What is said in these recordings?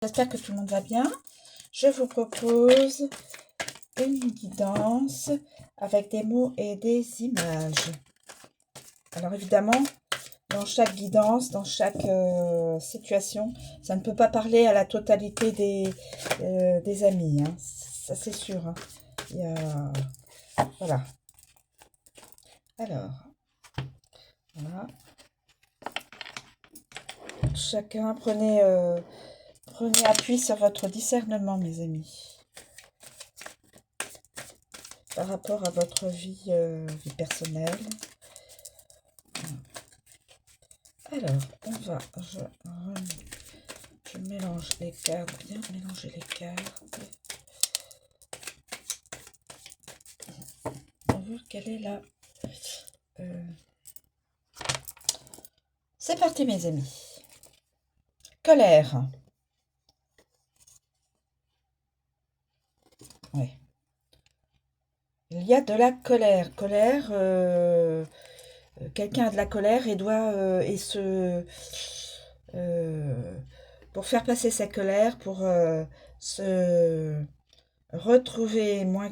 J'espère que tout le monde va bien. Je vous propose une guidance avec des mots et des images. Alors évidemment, dans chaque guidance, dans chaque situation, ça ne peut pas parler à la totalité des amis, hein. Ça c'est sûr, hein. Il y a... Voilà. Alors, voilà. Chacun, prenez appui sur votre discernement, mes amis, par rapport à votre vie personnelle. Alors, je mélange les cartes, bien mélanger les cartes. On va voir quelle est la... C'est parti, mes amis. Colère. Oui. Il y a de la colère. Colère, quelqu'un a de la colère et doit... pour faire passer sa colère, pour se retrouver moins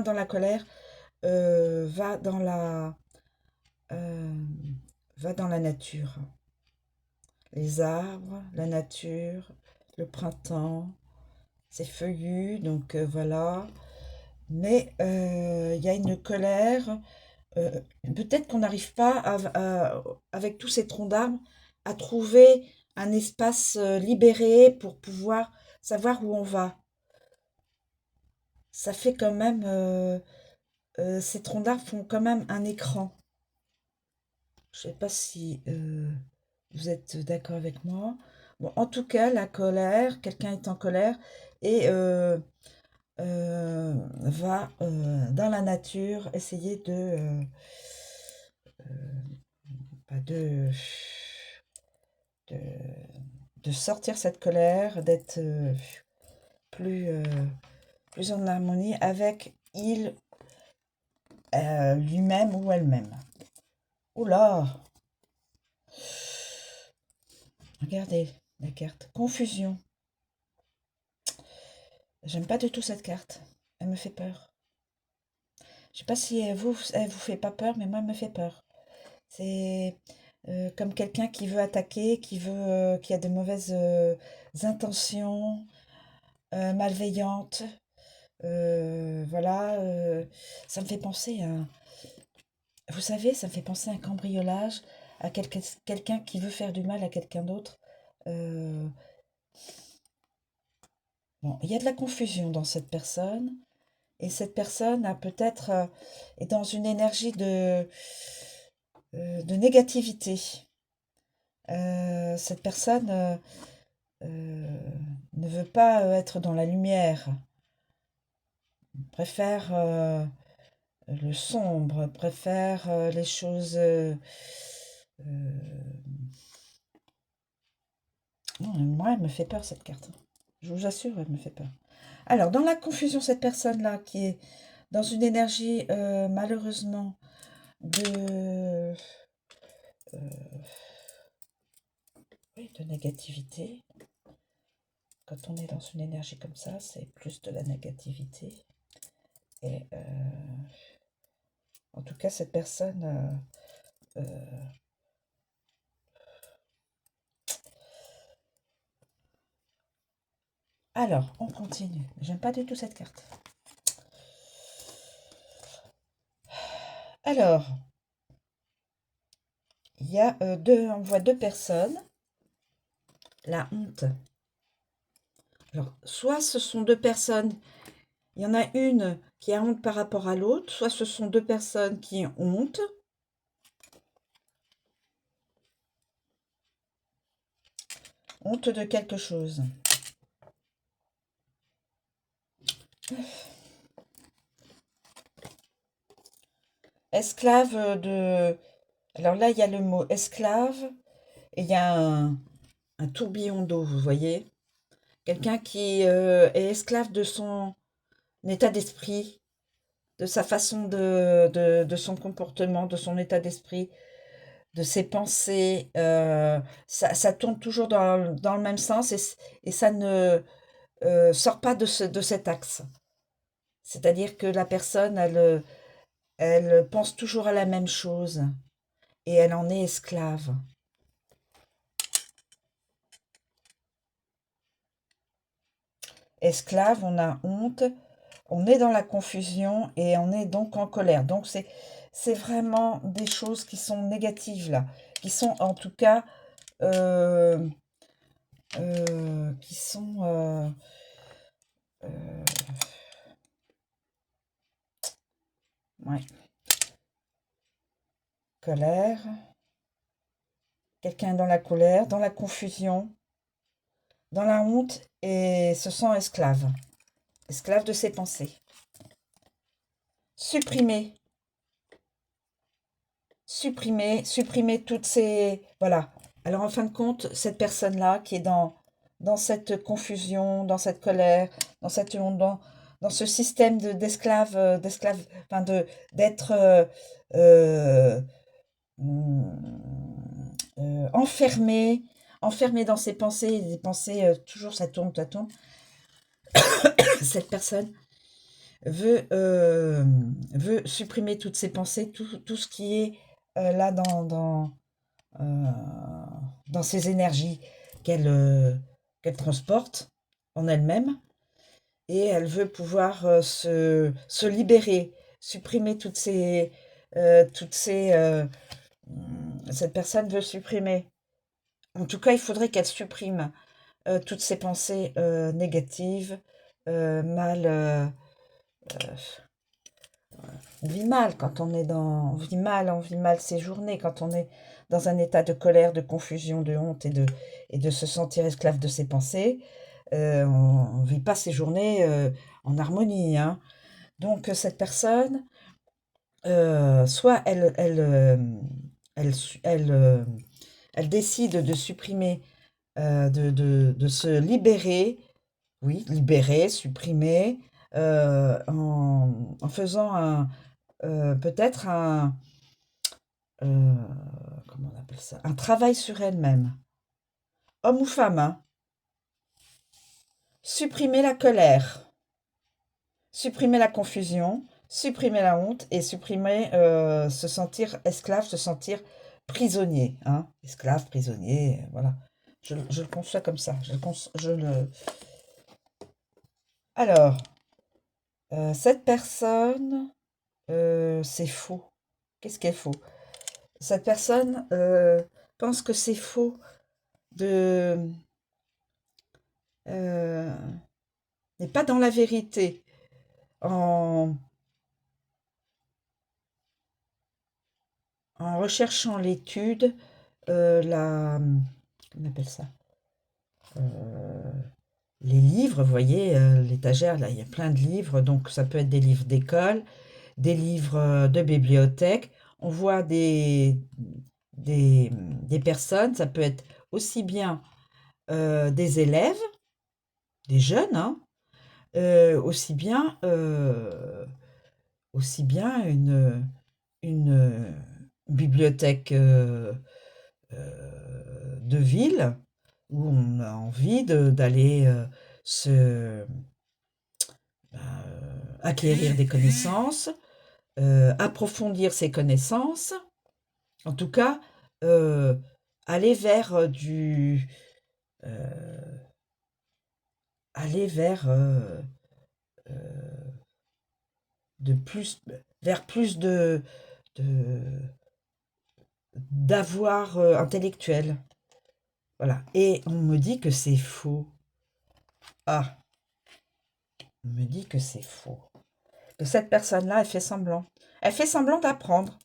dans la colère, va dans la nature. Les arbres, la nature, le printemps, c'est feuillu, donc voilà. Mais il y a une colère. Peut-être qu'on n'arrive pas, avec tous ces troncs d'arbres, à trouver un espace libéré pour pouvoir savoir où on va. Ça fait quand même... ces troncs d'arbres font quand même un écran. Je sais pas si vous êtes d'accord avec moi. Bon, en tout cas, la colère, quelqu'un est en colère et va dans la nature essayer bah, de, de sortir cette colère, d'être plus, plus en harmonie avec lui-même ou elle-même. Oula! Regardez la carte. Confusion. J'aime pas du tout cette carte. Elle me fait peur. Je sais pas si elle vous fait pas peur, mais moi, elle me fait peur. C'est comme quelqu'un qui veut attaquer, qui a de mauvaises intentions, malveillantes. Voilà. Ça me fait penser à... Vous savez, ça me fait penser à un cambriolage, à quelqu'un qui veut faire du mal à quelqu'un d'autre. Euh, bon, il y a de la confusion dans cette personne. Et cette personne a peut-être est dans une énergie de négativité. Cette personne ne veut pas être dans la lumière, préfère le sombre, préfère les choses... non, moi, elle me fait peur, cette carte. Je vous assure, elle me fait peur. Alors, dans la confusion, cette personne-là qui est dans une énergie, malheureusement, de... oui, de négativité. Quand on est dans une énergie comme ça, c'est plus de la négativité. Et en tout cas, cette personne... alors, on continue. J'aime pas du tout cette carte. Alors, il y a on voit deux personnes. La honte. Alors, soit ce sont deux personnes, il y en a une qui a honte par rapport à l'autre, soit ce sont deux personnes qui ont honte. Honte de quelque chose. Esclave de... Alors là, il y a le mot esclave et il y a un tourbillon d'eau, vous voyez. Quelqu'un qui est esclave de son état d'esprit, de sa façon de son comportement, de son état d'esprit, de ses pensées, ça tourne toujours dans le même sens et ça ne sort pas de cet axe. C'est-à-dire que la personne, elle pense toujours à la même chose et elle en est esclave. Esclave, on a honte, on est dans la confusion et on est donc en colère. Donc c'est vraiment des choses qui sont négatives là, qui sont en tout cas euh, qui sont euh, ouais, colère. Quelqu'un dans la colère, dans la confusion, dans la honte et se sent esclave, esclave de ses pensées. Supprimer, supprimer toutes ces... Voilà. Alors en fin de compte, cette personne-là qui est dans cette confusion, dans cette colère, dans cette honte, dans ce système d'esclave, enfin d'être euh, enfermé, enfermé dans ses pensées, des pensées, toujours ça tourne. Cette personne veut supprimer toutes ses pensées, tout ce qui est là euh, dans ses énergies qu'elle transporte en elle-même. Et elle veut pouvoir se libérer, supprimer cette personne veut supprimer. En tout cas, il faudrait qu'elle supprime toutes ces pensées négatives, mal. On vit mal quand on est on vit mal ses journées quand on est dans un état de colère, de confusion, de honte et de se sentir esclave de ses pensées. On ne vit pas ses journées en harmonie, hein. Donc cette personne, soit elle, elle, euh, elle décide de supprimer, de se libérer, oui, libérer, supprimer, en faisant peut-être euh, comment on appelle ça, un travail sur elle-même, homme ou femme, hein. Supprimer la colère, supprimer la confusion, supprimer la honte et supprimer se sentir esclave, se sentir prisonnier, hein. Esclave, prisonnier, voilà. Je le conçois comme ça. Je le... Alors, cette personne, c'est faux. Qu'est-ce qu'elle faut? Cette personne pense que c'est faux de euh, n'est pas dans la vérité en, en recherchant l'étude, comment on appelle ça? Euh, les livres, vous voyez, l'étagère, là, il y a plein de livres, donc ça peut être des livres d'école, des livres de bibliothèque. On voit des personnes, ça peut être aussi bien des élèves, des jeunes, hein, aussi bien, une bibliothèque de ville où on a envie d'aller se acquérir des connaissances, approfondir ses connaissances, en tout cas aller vers euh, aller vers de plus vers plus de d'avoir intellectuel. Voilà. Et on me dit que c'est faux. Ah, on me dit que c'est faux. Que cette personne-là, elle fait semblant. Elle fait semblant d'apprendre.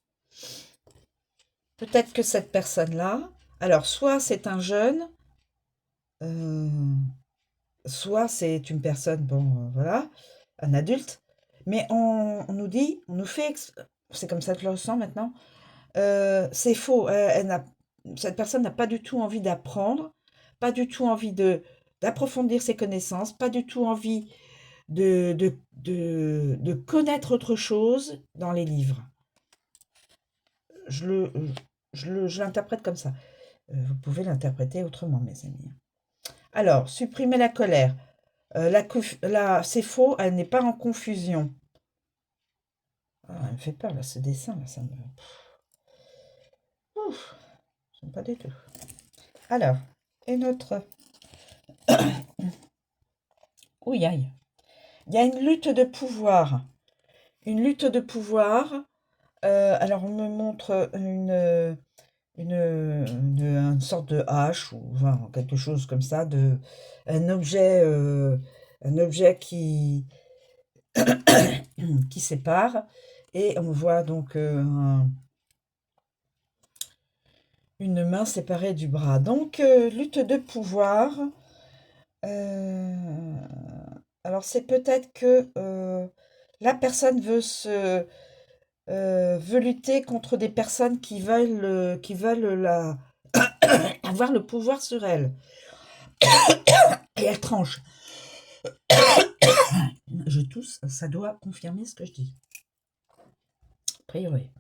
Peut-être que cette personne-là, alors soit c'est un jeune, euh, soit c'est une personne, bon, voilà, un adulte, mais on nous dit, on nous fait, c'est comme ça que je le ressens maintenant, c'est faux. Cette personne n'a pas du tout envie d'apprendre, pas du tout envie d'approfondir ses connaissances, pas du tout envie de connaître autre chose dans les livres. Je le, je l'interprète comme ça. Vous pouvez l'interpréter autrement, mes amis. Alors, supprimer la colère. C'est faux, elle n'est pas en confusion. Ah, elle me fait peur, là, ce dessin, là, ça me... Ouf, j'aime pas du tout. Alors, et notre... Oui, aïe. Il y a une lutte de pouvoir. Une lutte de pouvoir. Alors, on me montre une sorte de hache ou enfin, quelque chose comme ça, un objet qui sépare. Et on voit donc une main séparée du bras. Donc, lutte de pouvoir. Euh, alors, c'est peut-être que la personne veut lutter contre des personnes qui veulent avoir le pouvoir sur elle. Et elle tranche. Je tousse, ça doit confirmer ce que je dis. A priori.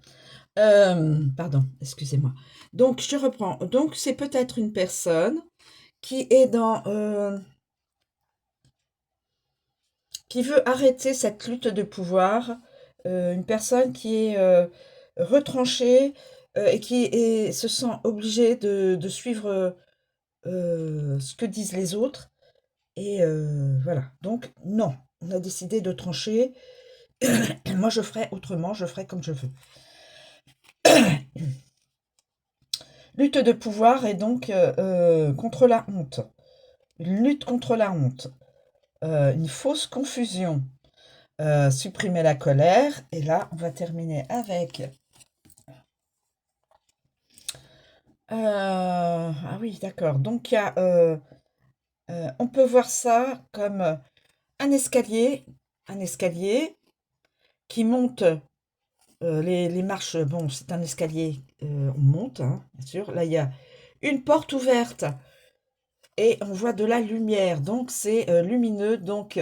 Pardon, excusez-moi. Donc, je reprends. Donc, c'est peut-être une personne qui est qui veut arrêter cette lutte de pouvoir, une personne qui est retranchée et se sent obligée de suivre ce que disent les autres. Et voilà. Donc, non, on a décidé de trancher. Moi, je ferai autrement, je ferai comme je veux. Lutte de pouvoir et donc contre la honte. Une lutte contre la honte. Une fausse confusion. Supprimer la colère. Et là, on va terminer avec... ah oui, d'accord. Donc, on peut voir ça comme un escalier qui monte les marches. Bon, c'est un escalier, on monte, hein, bien sûr. Là, il y a une porte ouverte et on voit de la lumière. Donc, c'est lumineux. Donc,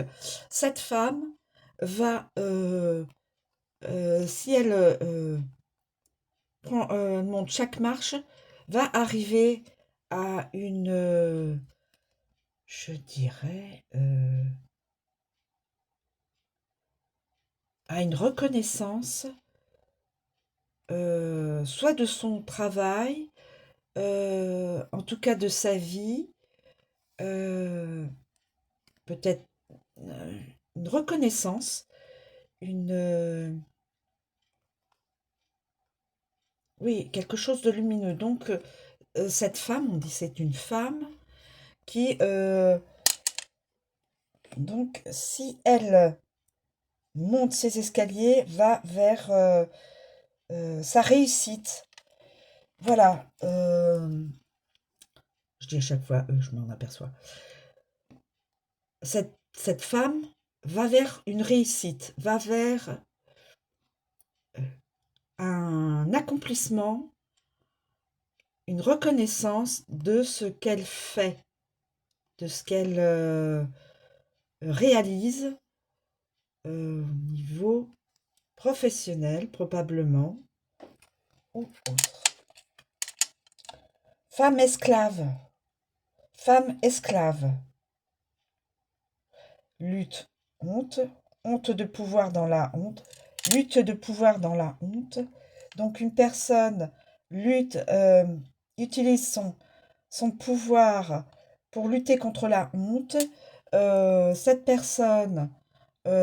cette femme va, si elle monte chaque marche, va arriver à je dirais, à une reconnaissance, soit de son travail, en tout cas de sa vie, euh, peut-être une reconnaissance, oui, quelque chose de lumineux. Donc, cette femme, on dit c'est une femme qui, donc, si elle monte ses escaliers, va vers sa réussite. Voilà. Je dis à chaque fois, je m'en aperçois. Cette femme va vers une réussite, va vers un accomplissement, une reconnaissance de ce qu'elle fait, de ce qu'elle réalise au niveau professionnel, probablement, ou autre. Femme esclave. Femme esclave. Lutte, honte, honte de pouvoir dans la honte, lutte de pouvoir dans la honte. Donc une personne lutte, utilise son pouvoir pour lutter contre la honte. Cette personne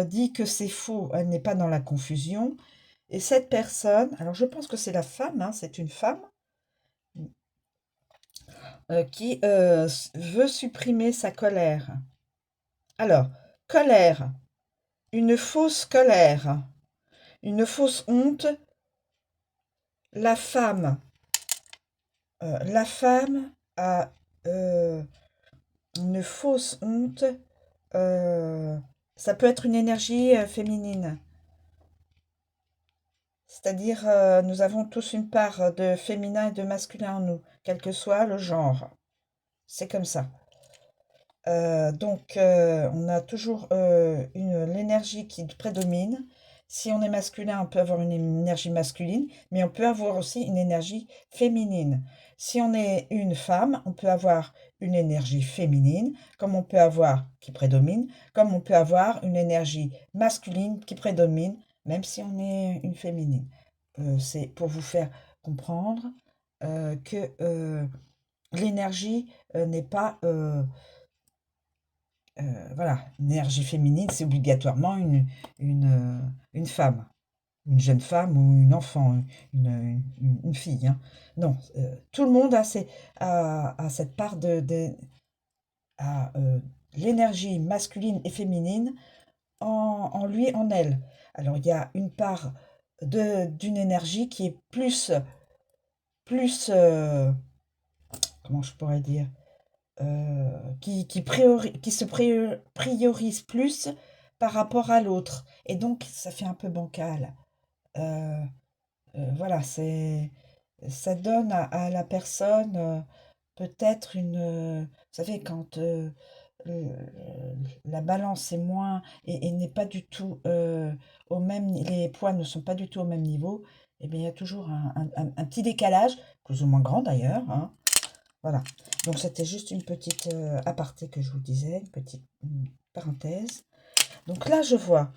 dit que c'est faux, elle n'est pas dans la confusion. Et cette personne, alors je pense que c'est la femme, hein, c'est une femme, qui veut supprimer sa colère. Alors, colère, une fausse colère, une fausse honte. La femme a une fausse honte. Ça peut être une énergie féminine. C'est-à-dire, nous avons tous une part de féminin et de masculin en nous, quel que soit le genre. C'est comme ça. Donc, on a toujours l'énergie qui prédomine Si on est masculin, on peut avoir une énergie masculine, mais on peut avoir aussi une énergie féminine. Si on est une femme, on peut avoir une énergie féminine, comme on peut avoir, qui prédomine, comme on peut avoir une énergie masculine qui prédomine, même si on est une féminine. C'est pour vous faire comprendre que l'énergie n'est pas voilà, une énergie féminine, c'est obligatoirement une femme, une jeune femme ou une enfant, une fille, hein. Non, tout le monde a cette part a, l'énergie masculine et féminine en lui, en elle. Alors, il y a une part d'une énergie qui est plus, comment je pourrais dire, qui se priorise plus par rapport à l'autre. Et donc, ça fait un peu bancal. Euh, voilà, ça donne à la personne peut-être vous savez, quand le- la balance est moins et n'est pas du tout les poids ne sont pas du tout au même niveau, eh bien, il y a toujours un petit décalage, plus ou moins grand d'ailleurs, hein. Voilà. Donc c'était juste une petite aparté que je vous disais, une petite parenthèse. Donc là, je vois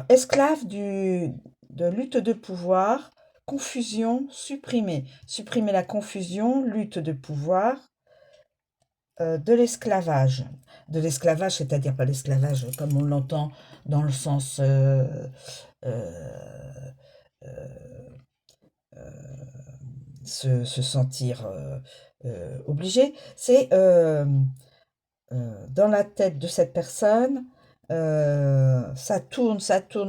esclave de lutte de pouvoir, confusion, supprimer. Supprimer la confusion, lutte de pouvoir, de l'esclavage. De l'esclavage, c'est-à-dire pas l'esclavage comme on l'entend dans le sens euh, euh, se sentir obligé. C'est dans la tête de cette personne, ça tourne,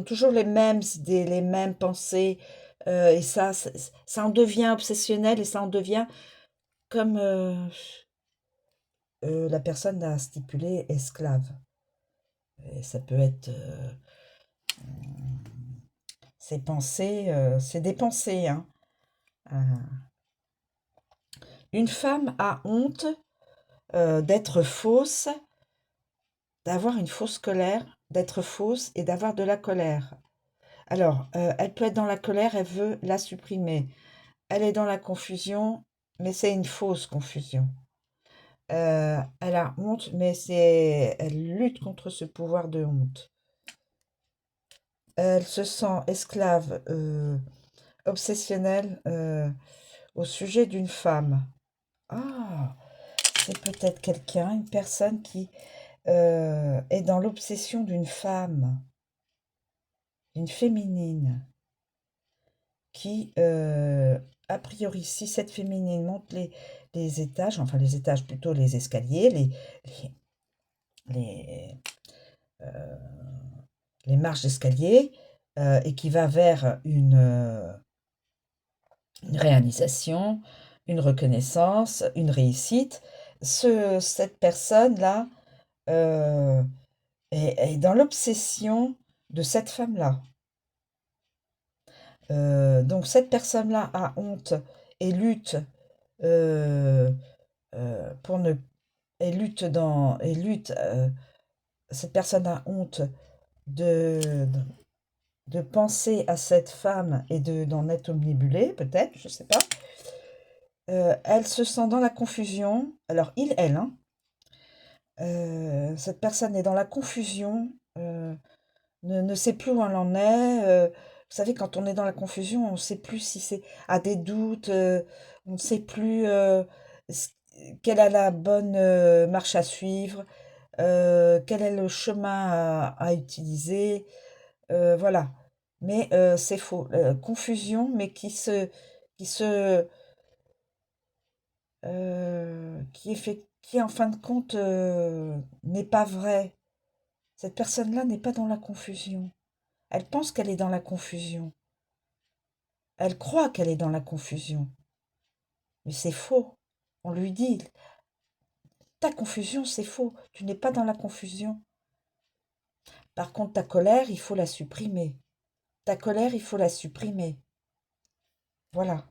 toujours les mêmes idées, les mêmes pensées, et ça en devient obsessionnel et ça en devient comme la personne a stipulé esclave. Et ça peut être ses pensées, c'est des pensées, hein. Euh, une femme a honte d'être fausse, d'avoir une fausse colère, d'être fausse et d'avoir de la colère. Alors, elle peut être dans la colère, elle veut la supprimer. Elle est dans la confusion, mais c'est une fausse confusion. Elle a honte, mais elle lutte contre ce pouvoir de honte. Elle se sent esclave, obsessionnelle au sujet d'une femme. Ah, c'est peut-être quelqu'un, une personne qui est dans l'obsession d'une femme, d'une féminine, qui, a priori, si cette féminine monte les étages, enfin les étages plutôt les escaliers, les, euh, les marches d'escalier, et qui va vers une réalisation, une reconnaissance, une réussite, cette personne-là euh, est dans l'obsession de cette femme-là. Donc cette personne-là a honte et lutte euh, pour ne et lutte dans et lutte cette personne a honte de de penser à cette femme et de d'en être omnibulée peut-être, je sais pas. Elle se sent dans la confusion. Alors elle, hein, cette personne est dans la confusion, ne sait plus où elle en est. Vous savez, quand on est dans la confusion, on ne sait plus si c'est a des doutes, on ne sait plus ce- quelle est la bonne marche à suivre, quel est le chemin à utiliser. Voilà. Mais c'est faux. Confusion, mais qui se, qui en fin de compte n'est pas vrai. Cette personne-là n'est pas dans la confusion. Elle pense qu'elle est dans la confusion. Elle croit qu'elle est dans la confusion. Mais c'est faux. On lui dit, ta confusion, c'est faux. Tu n'es pas dans la confusion. Par contre, ta colère, il faut la supprimer. Ta colère, il faut la supprimer. Voilà.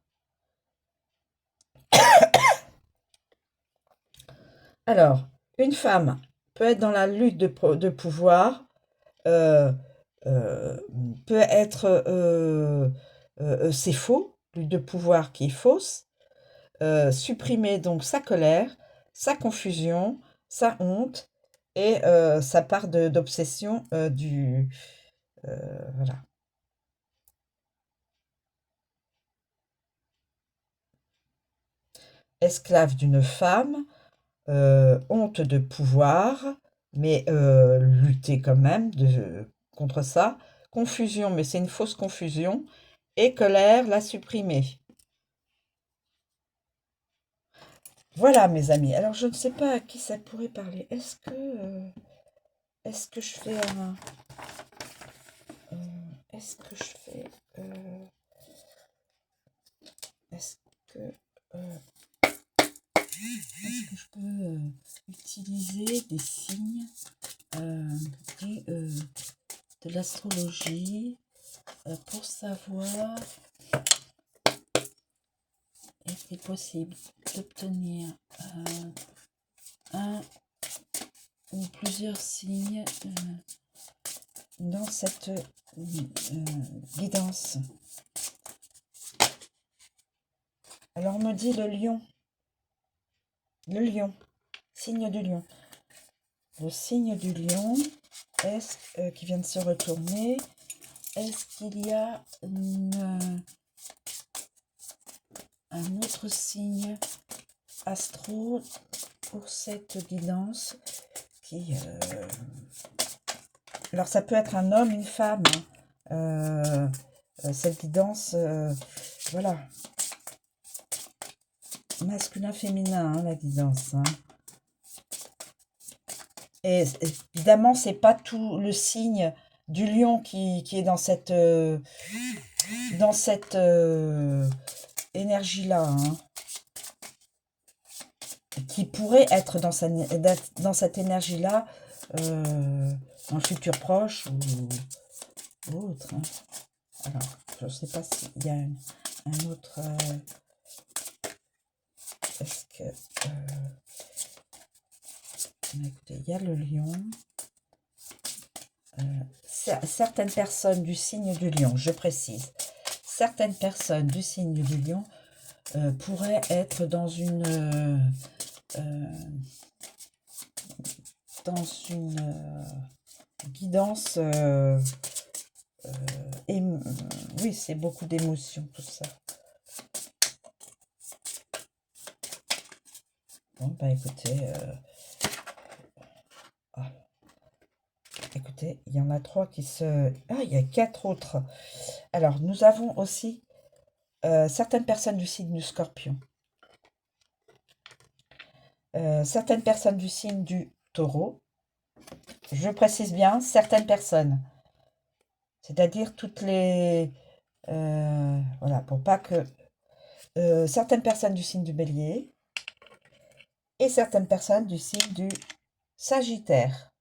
Alors, une femme peut être dans la lutte de pouvoir, euh, peut être, c'est faux, l'huile de pouvoir qui est fausse, supprimer donc sa colère, sa confusion, sa honte et sa part d'obsession voilà. Esclave d'une femme, honte de pouvoir, mais lutter quand même contre ça. Confusion, mais c'est une fausse confusion. Et colère, la supprimer. Voilà, mes amis. Alors, je ne sais pas à qui ça pourrait parler. Est-ce que je fais un... est-ce que je fais... est-ce que... est-ce que je peux utiliser des signes de l'astrologie pour savoir est-il possible d'obtenir un ou plusieurs signes dans cette guidance. Alors on me dit le lion, signe du lion. Le signe du lion, est-ce qui vient de se retourner, est-ce qu'il y a un autre signe astro pour cette guidance qui... alors ça peut être un homme, une femme, hein. Cette guidance, voilà. Masculin, féminin, hein, la guidance. Hein. Et évidemment, c'est pas tout le signe du lion qui est dans cette énergie-là. Hein. Qui pourrait être dans cette énergie-là dans le futur proche ou autre. Hein. Alors, je ne sais pas s'il y a un autre... est-ce que... écoutez, il y a le lion. Certaines personnes du signe du lion, je précise, certaines personnes du signe du lion pourraient être dans une guidance oui, c'est beaucoup d'émotions, tout ça. Bon, bah écoutez, écoutez, il y en a 3 qui se... Ah, il y a 4 autres. Alors, nous avons aussi certaines personnes du signe du Scorpion. Certaines personnes du signe du Taureau. Je précise bien, certaines personnes. C'est-à-dire toutes les... voilà, pour pas que... certaines personnes du signe du Bélier et certaines personnes du signe du Sagittaire.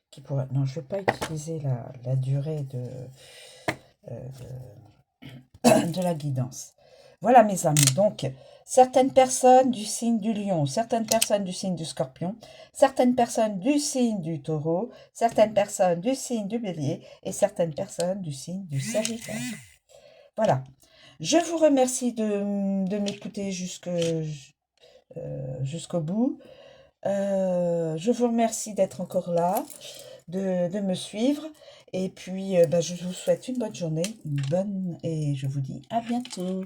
Qui pourrait... Non, je ne vais pas utiliser la durée de la guidance. Voilà, mes amis. Donc, certaines personnes du signe du lion, certaines personnes du signe du scorpion, certaines personnes du signe du taureau, certaines personnes du signe du bélier et certaines personnes du signe du sagittaire. Voilà. Je vous remercie de m'écouter jusqu'au bout. Je vous remercie d'être encore là, de me suivre. Et puis, je vous souhaite une bonne journée, et je vous dis à bientôt.